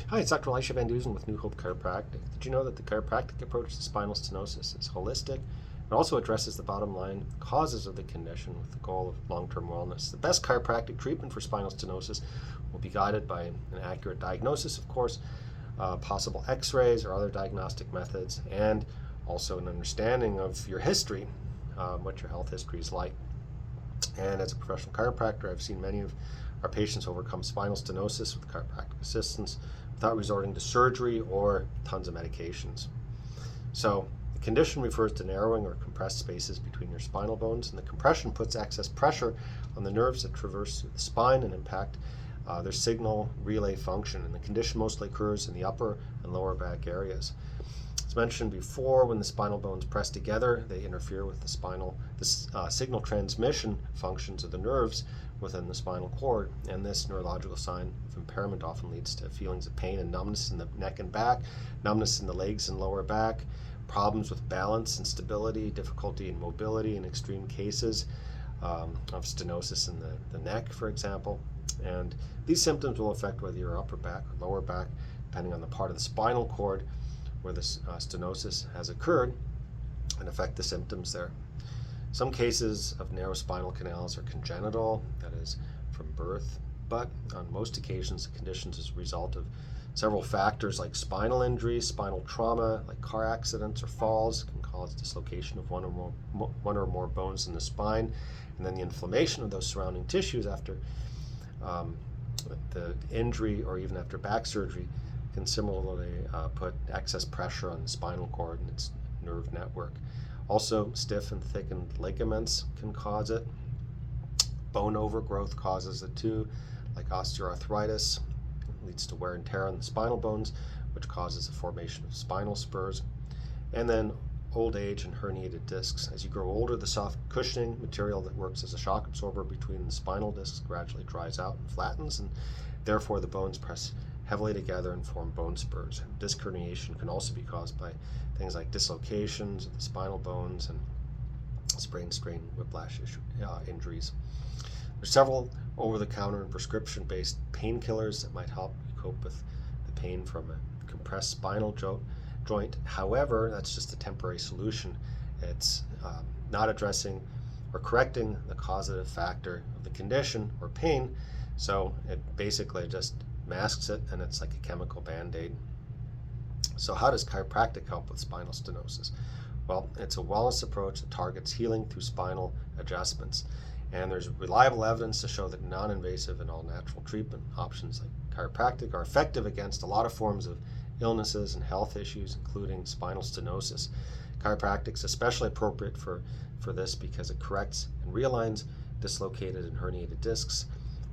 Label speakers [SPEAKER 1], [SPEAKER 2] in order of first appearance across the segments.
[SPEAKER 1] Hi, it's Dr. Elisha Van Dusen with New Hope Chiropractic. Did you know that the chiropractic approach to spinal stenosis is holistic? It also addresses the bottom line causes of the condition with the goal of long-term wellness. The best chiropractic treatment for spinal stenosis will be guided by an accurate diagnosis, of course, possible x-rays or other diagnostic methods, and also an understanding of your history, what your health history is like. And as a professional chiropractor, I've seen many of our patients overcome spinal stenosis with chiropractic assistance without resorting to surgery or tons of medications. So the condition refers to narrowing or compressed spaces between your spinal bones, and the compression puts excess pressure on the nerves that traverse the spine and impact their signal relay function. And the condition mostly occurs in the upper and lower back areas. As mentioned before, when the spinal bones press together, they interfere with the signal transmission functions of the nerves within the spinal cord, and this neurological sign of impairment often leads to feelings of pain and numbness in the neck and back, numbness in the legs and lower back, problems with balance and stability, difficulty in mobility in extreme cases of stenosis in the neck, for example. And these symptoms will affect whether your upper back or lower back, depending on the part of the spinal cord where the stenosis has occurred, and affect the symptoms there. Some cases of narrow spinal canals are congenital, that is, from birth, but on most occasions the condition is a result of several factors like spinal injury, spinal trauma, like car accidents or falls can cause dislocation of one or more bones in the spine, and then the inflammation of those surrounding tissues after the injury or even after back surgery can similarly put excess pressure on the spinal cord and its nerve network. Also, stiff and thickened ligaments can cause it. Bone overgrowth causes it too, like osteoarthritis. It leads to wear and tear on the spinal bones, which causes the formation of spinal spurs. And then old age and herniated discs. As you grow older, the soft cushioning material that works as a shock absorber between the spinal discs gradually dries out and flattens, and therefore the bones press heavily together and form bone spurs. And disc herniation can also be caused by things like dislocations of the spinal bones and sprain, strain, whiplash injuries. There's several over-the-counter and prescription-based painkillers that might help you cope with the pain from a compressed spinal joint. However, that's just a temporary solution. It's not addressing or correcting the causative factor of the condition or pain, so it basically just masks it, and it's like a chemical band-aid. So how does chiropractic help with spinal stenosis? Well, it's a wellness approach that targets healing through spinal adjustments. And there's reliable evidence to show that non-invasive and all-natural treatment options like chiropractic are effective against a lot of forms of illnesses and health issues, including spinal stenosis. Chiropractic is especially appropriate for this because it corrects and realigns dislocated and herniated discs,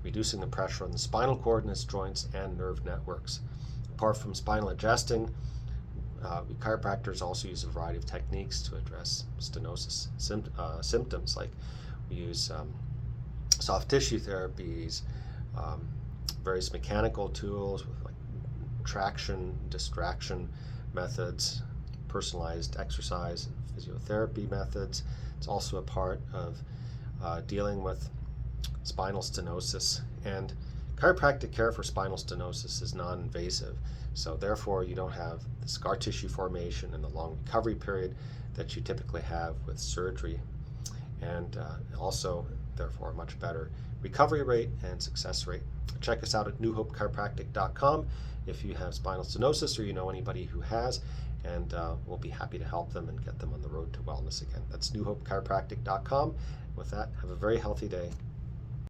[SPEAKER 1] reducing the pressure on the spinal cord and its joints and nerve networks. Apart from spinal adjusting, chiropractors also use a variety of techniques to address stenosis symptoms, like we use soft tissue therapies, various mechanical tools with like traction, distraction methods, personalized exercise and physiotherapy methods. It's also a part of dealing with spinal stenosis, and chiropractic care for spinal stenosis is non-invasive, so therefore you don't have the scar tissue formation and the long recovery period that you typically have with surgery, and also therefore a much better recovery rate and success rate. Check us out at newhopechiropractic.com if you have spinal stenosis or you know anybody who has, and we'll be happy to help them and get them on the road to wellness again. That's newhopechiropractic.com. With that, have a very healthy day.